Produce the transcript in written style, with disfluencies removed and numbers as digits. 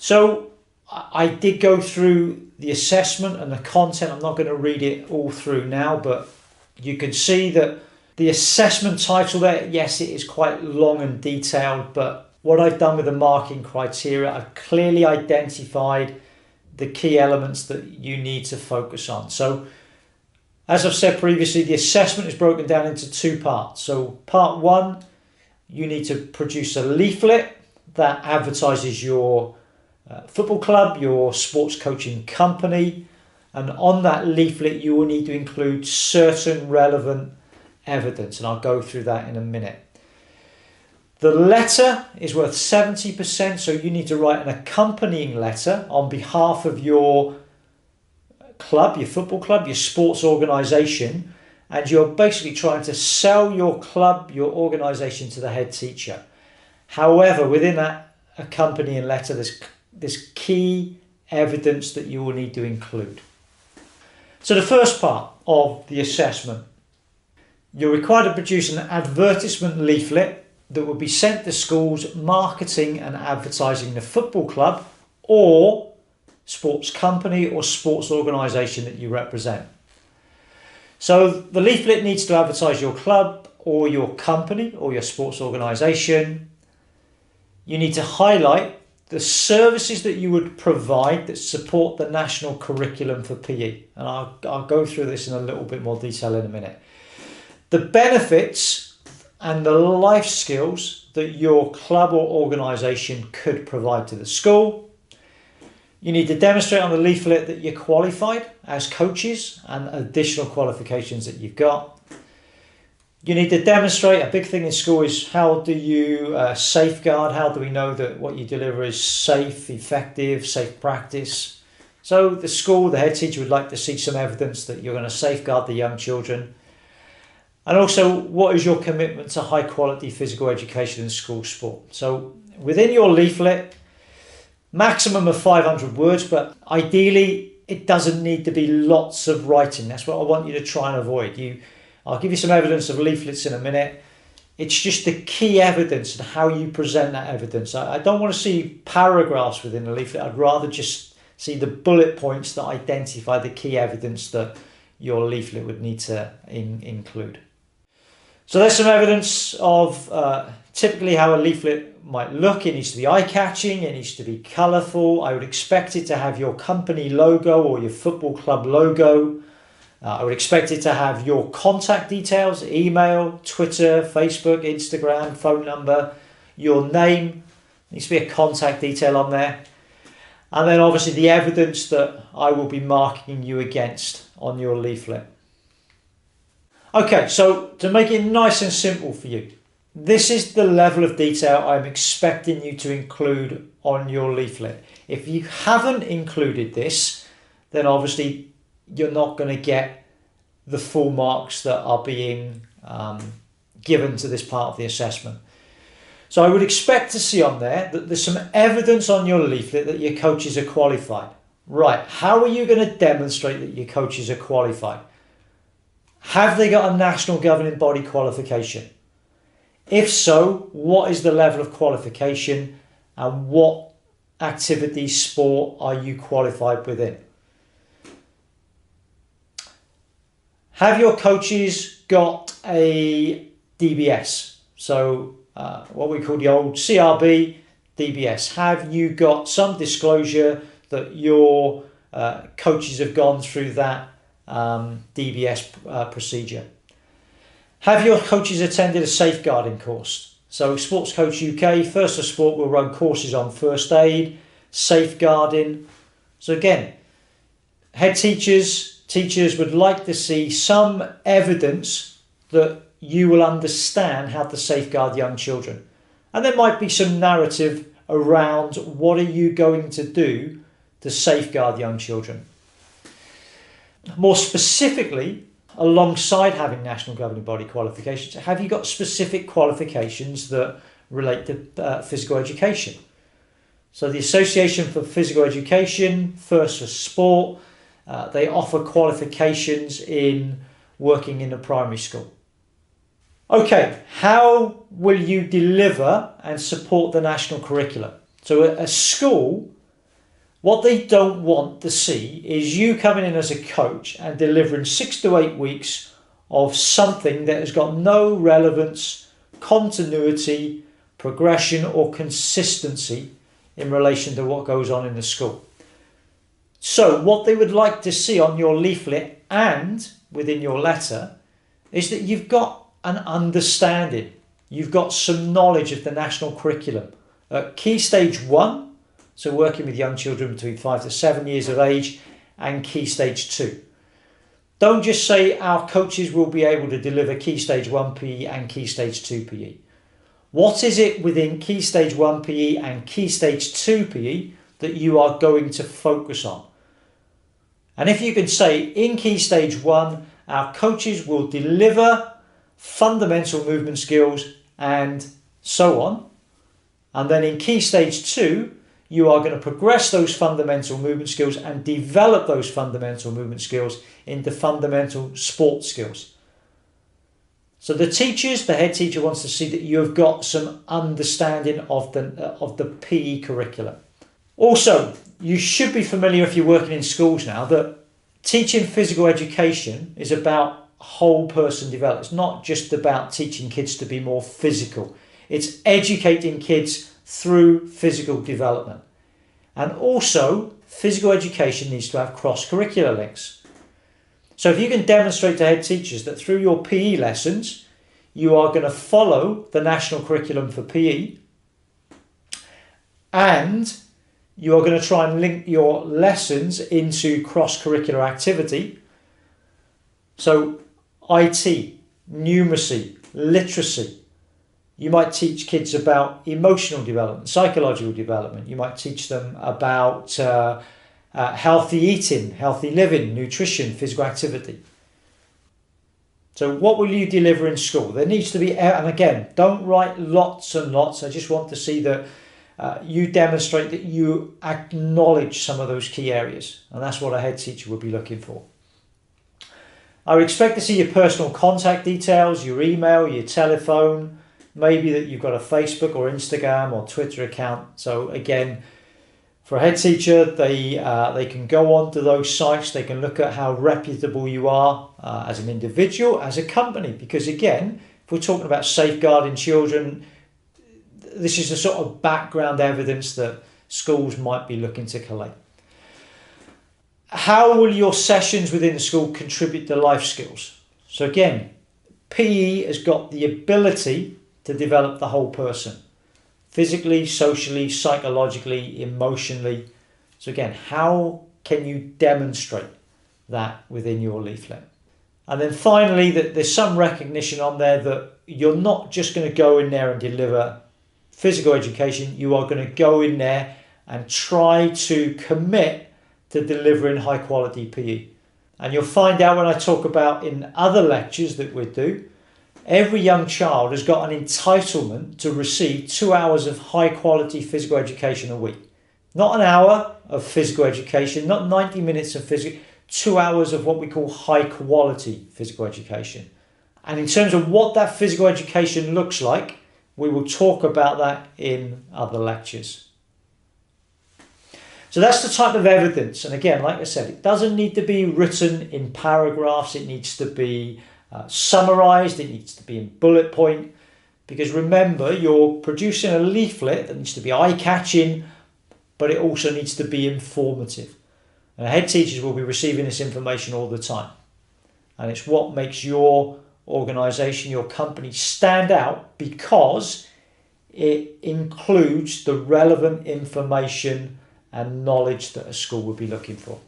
So I did go through the assessment and the content. I'm not going to read it all through now, but you can see that the assessment title there, yes, it is quite long and detailed, but what I've done with the marking criteria, I've clearly identified the key elements that you need to focus on. So as I've said previously, the assessment is broken down into two parts. So part one, you need to produce a leaflet that advertises your football club, your sports coaching company, and on that leaflet you will need to include certain relevant evidence, and I'll go through that in a minute. The letter is worth 70%, so you need to write an accompanying letter on behalf of your club, your football club, your sports organisation, and you're basically trying to sell your club, your organisation to the head teacher. However, within that accompanying letter, there's key evidence that you will need to include. So the first part of the assessment, you're required to produce an advertisement leaflet that will be sent to schools marketing and advertising the football club or sports company or sports organisation that you represent. So the leaflet needs to advertise your club or your company or your sports organisation. You need to highlight the services that you would provide that support the national curriculum for PE. And I'll go through this in a little bit more detail in a minute. The benefits and the life skills that your club or organisation could provide to the school. You need to demonstrate on the leaflet that you're qualified as coaches and additional qualifications that you've got. You need to demonstrate, a big thing in school is how do you safeguard, how do we know that what you deliver is safe, effective, safe practice. So the school, the head teacher would like to see some evidence that you're going to safeguard the young children. And also, what is your commitment to high quality physical education and school sport? So within your leaflet, maximum of 500 words, but ideally it doesn't need to be lots of writing. That's what I want you to try and avoid. I'll give you some evidence of leaflets in a minute. It's just the key evidence and how you present that evidence. I don't want to see paragraphs within the leaflet. I'd rather just see the bullet points that identify the key evidence that your leaflet would need to include. So there's some evidence of typically how a leaflet might look. It needs to be eye-catching, it needs to be colourful. I would expect it to have your company logo or your football club logo. I would expect it to have your contact details, email, Twitter, Facebook, Instagram, phone number, your name. There needs to be a contact detail on there. And then obviously the evidence that I will be marking you against on your leaflet. Okay, so to make it nice and simple for you, this is the level of detail I'm expecting you to include on your leaflet. If you haven't included this, then obviously you're not going to get the full marks that are being given to this part of the assessment. So I would expect to see on there that there's some evidence on your leaflet that your coaches are qualified. Right, how are you going to demonstrate that your coaches are qualified? Have they got a national governing body qualification? If so, what is the level of qualification and what activity, sport are you qualified within? Have your coaches got a DBS? So what we call the old CRB DBS. Have you got some disclosure that your coaches have gone through that DBS procedure? Have your coaches attended a safeguarding course? So Sports Coach UK, First for Sport will run courses on first aid, safeguarding. So again, head teachers would like to see some evidence that you will understand how to safeguard young children. And there might be some narrative around what are you going to do to safeguard young children. More specifically, alongside having national governing body qualifications, have you got specific qualifications that relate to physical education? So the Association for Physical Education, First for Sport, they offer qualifications in working in a primary school. Okay, how will you deliver and support the national curriculum? So a school What they don't want to see is you coming in as a coach and delivering 6 to 8 weeks of something that has got no relevance, continuity, progression or consistency in relation to what goes on in the school. So what they would like to see on your leaflet and within your letter is that you've got an understanding, you've got some knowledge of the national curriculum. At Key Stage 1, so working with young children between 5 to 7 years of age, and Key Stage 2. Don't just say our coaches will be able to deliver Key Stage 1 PE and Key Stage 2 PE. What is it within Key Stage 1 PE and Key Stage 2 PE that you are going to focus on? And if you can say in Key Stage 1, our coaches will deliver fundamental movement skills and so on. And then in Key Stage 2, you are going to progress those fundamental movement skills and develop those fundamental movement skills into fundamental sport skills. So the head teacher wants to see that you have got some understanding of the PE curriculum. Also, you should be familiar if you're working in schools now that teaching physical education is about whole person development. It's not just about teaching kids to be more physical. It's educating kids through physical development. And also, physical education needs to have cross-curricular links. So if you can demonstrate to head teachers that through your PE lessons, you are going to follow the national curriculum for PE, and you are going to try and link your lessons into cross-curricular activity. So IT, numeracy, literacy. You might teach kids about emotional development, psychological development. You might teach them about healthy eating, healthy living, nutrition, physical activity. So what will you deliver in school? There needs to be, and again, don't write lots and lots. I just want to see that you demonstrate that you acknowledge some of those key areas. And that's what a head teacher would be looking for. I would expect to see your personal contact details, your email, your telephone, maybe that you've got a Facebook or Instagram or Twitter account. So again, for a head teacher, they can go on to those sites. They can look at how reputable you are as an individual, as a company. Because again, if we're talking about safeguarding children, this is the sort of background evidence that schools might be looking to collect. How will your sessions within the school contribute to life skills? So again, PE has got the ability to develop the whole person, physically, socially, psychologically, emotionally. So again, how can you demonstrate that within your leaflet? And then finally, that there's some recognition on there that you're not just going to go in there and deliver physical education. You are going to go in there and try to commit to delivering high quality PE. And you'll find out when I talk about in other lectures that we do, every young child has got an entitlement to receive 2 hours of high quality physical education a week. Not an hour of physical education, not 90 minutes of physical, 2 hours of what we call high quality physical education. And in terms of what that physical education looks like, we will talk about that in other lectures. So that's the type of evidence. And again, like I said, it doesn't need to be written in paragraphs. It needs to be summarized, it needs to be in bullet point, because remember, you're producing a leaflet that needs to be eye-catching, but it also needs to be informative. And head teachers will be receiving this information all the time, and it's what makes your organization, your company stand out, because it includes the relevant information and knowledge that a school would be looking for.